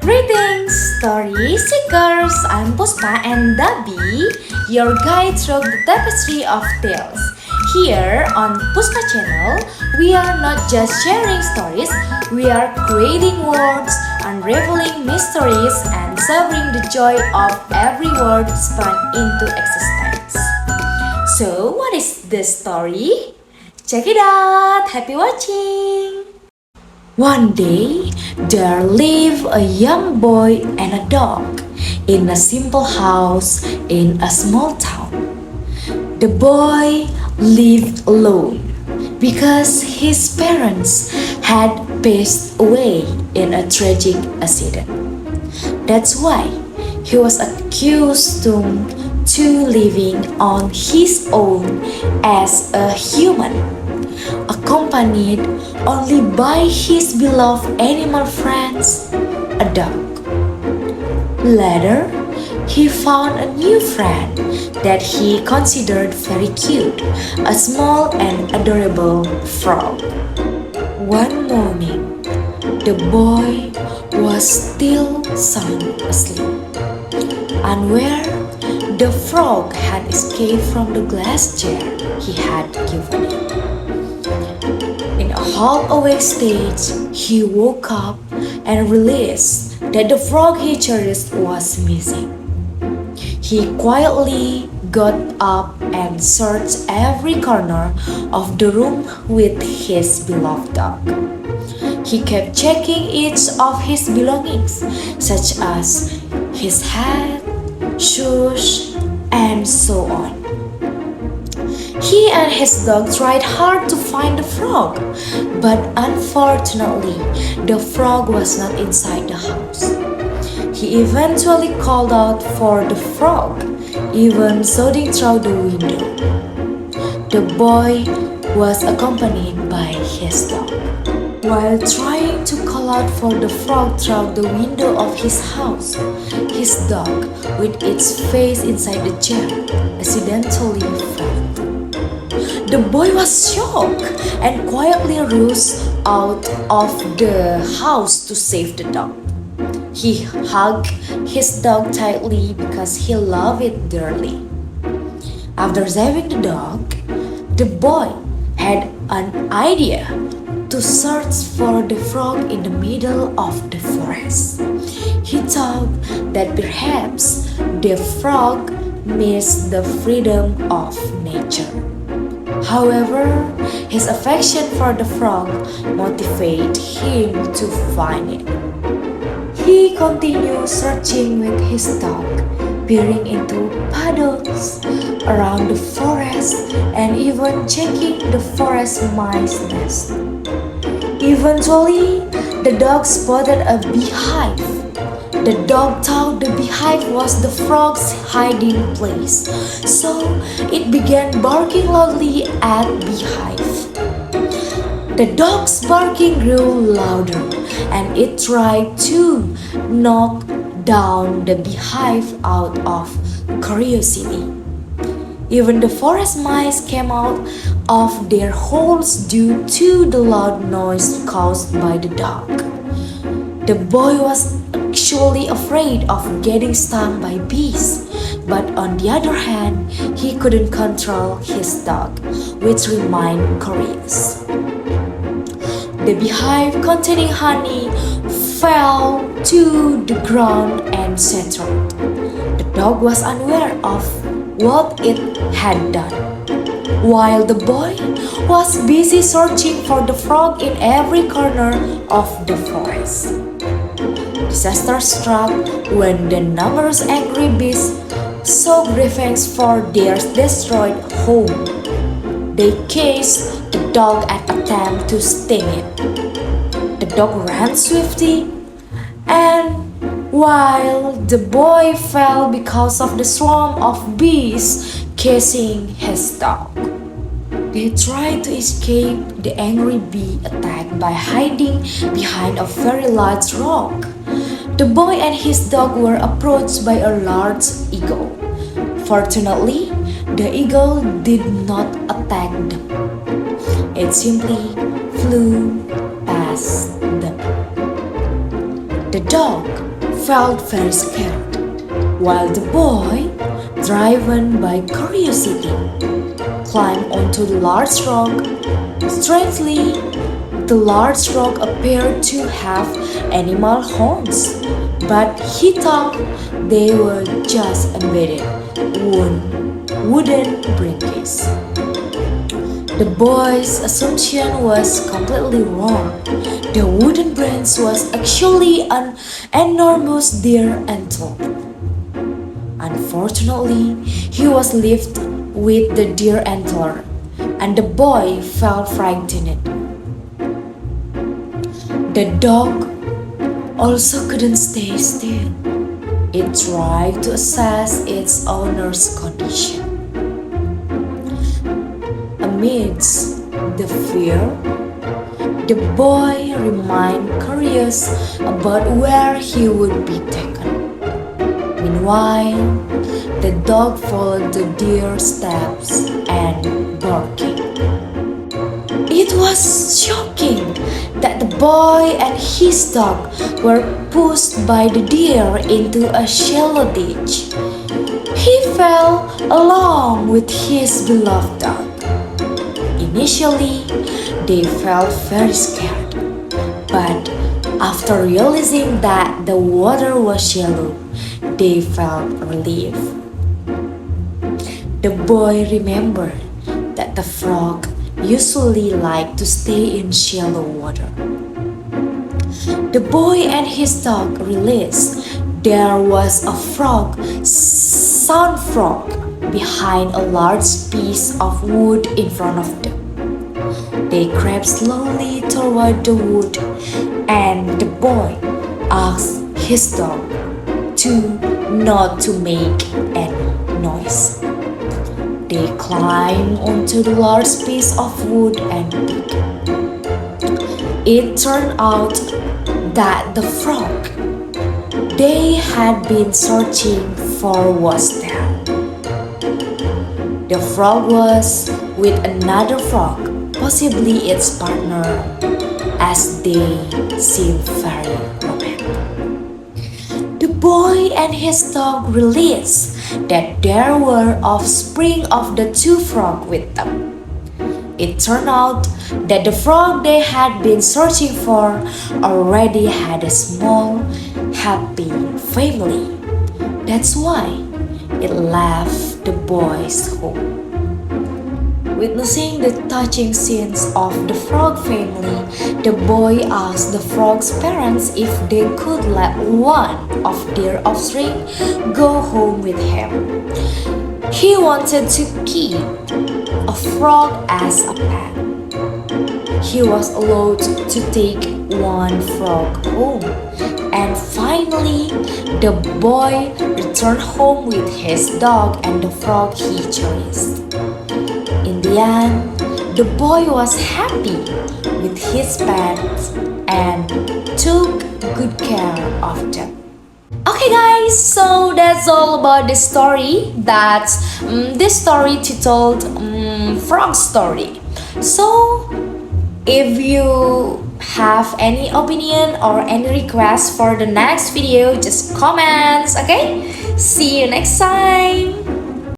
Greetings, story seekers! I'm Puspa and Dabi, your guide through the tapestry of tales. Here on Puspa channel, we are not just sharing stories, we are creating worlds, unraveling mysteries, and savoring the joy of every word spun into existence. So, what is this story? Check it out! Happy watching! One day, there lived a young boy and a dog in a simple house in a small town. The boy lived alone because his parents had passed away in a tragic accident. That's why he was accustomed to living on his own as a human, accompanied only by his beloved animal friends, a dog. Later, he found a new friend that he considered very cute, a small and adorable frog. One morning, the boy was still sound asleep, unaware the frog had escaped from the glass jar he had given it. In a half-awake stage, he woke up and realized that the frog he cherished was missing. He quietly got up and searched every corner of the room with his beloved dog. He kept checking each of his belongings, such as his hat, shoes, and so on. He and his dog tried hard to find the frog, but unfortunately, the frog was not inside the house. He eventually called out for the frog, even shouting through the window. The boy was accompanied by his dog. While trying to call out for the frog through the window of his house, his dog, with its face inside the jar, accidentally fell. The boy was shocked and quietly rushed out of the house to save the dog. He hugged his dog tightly because he loved it dearly. After saving the dog, the boy had an idea to search for the frog in the middle of the forest. He thought that perhaps the frog missed the freedom of nature. However, his affection for the frog motivated him to find it. He continued searching with his dog, peering into puddles around the forest and even checking the forest mice nest. Eventually, the dog spotted a beehive. The dog thought the beehive was the frog's hiding place, so it began barking loudly at the beehive. The dog's barking grew louder, and it tried to knock down the beehive out of curiosity. Even the forest mice came out of their holes due to the loud noise caused by the dog. The boy was actually afraid of getting stung by bees, but on the other hand, he couldn't control his dog, which remained curious. The beehive containing honey fell to the ground and shattered. The dog was unaware of what it had done, while the boy was busy searching for the frog in every corner of the forest. Disaster struck when the numerous angry bees sought revenge for their destroyed home. They chased the dog and attempted to sting it. The dog ran swiftly, and while the boy fell because of the swarm of bees chasing his dog, they tried to escape the angry bee attack by hiding behind a very large rock. The boy and his dog were approached by a large eagle. Fortunately, the eagle did not attack them. It simply flew past them. The dog felt very scared, while the boy, driven by curiosity, climbed onto the large rock. Strangely, the large rock appeared to have animal horns, but he thought they were just embedded wooden brickets. The boy's assumption was completely wrong. The wooden branch was actually an enormous deer antler. Unfortunately, he was left with the deer antler, and the boy felt frightened. The dog also couldn't stay still. It tried to assess its owner's condition. Amidst the fear, the boy remained curious about where he would be taken. Meanwhile, the dog followed the deer's steps and barking. It was shocking that the boy and his dog were pushed by the deer into a shallow ditch. He fell along with his beloved dog. Initially, they felt very scared, but after realizing that the water was shallow, they felt relief. The boy remembered that the frog usually liked to stay in shallow water. The boy and his dog realized there was a sound frog, behind a large piece of wood in front of them. They crept slowly toward the wood, and the boy asked his dog not to make any noise. They climbed onto the large piece of wood and peeked. It turned out that the frog they had been searching for was there. The frog was with another frog, possibly its partner, as they seemed very romantic. The boy and his dog realized that there were offspring of the two frogs with them. It turned out that the frog they had been searching for already had a small, happy family. That's why it left the boy's home. Witnessing the touching scenes of the frog family, the boy asked the frog's parents if they could let one of their offspring go home with him. He wanted to keep a frog as a pet. He was allowed to take one frog home, and finally, the boy returned home with his dog and the frog he cherished. In the end, the boy was happy with his pets and took good care of them. Okay guys, so that's all about the story. This story titled Frog Story. So if you have any opinion or any request for the next video, just comments, okay? See you next time.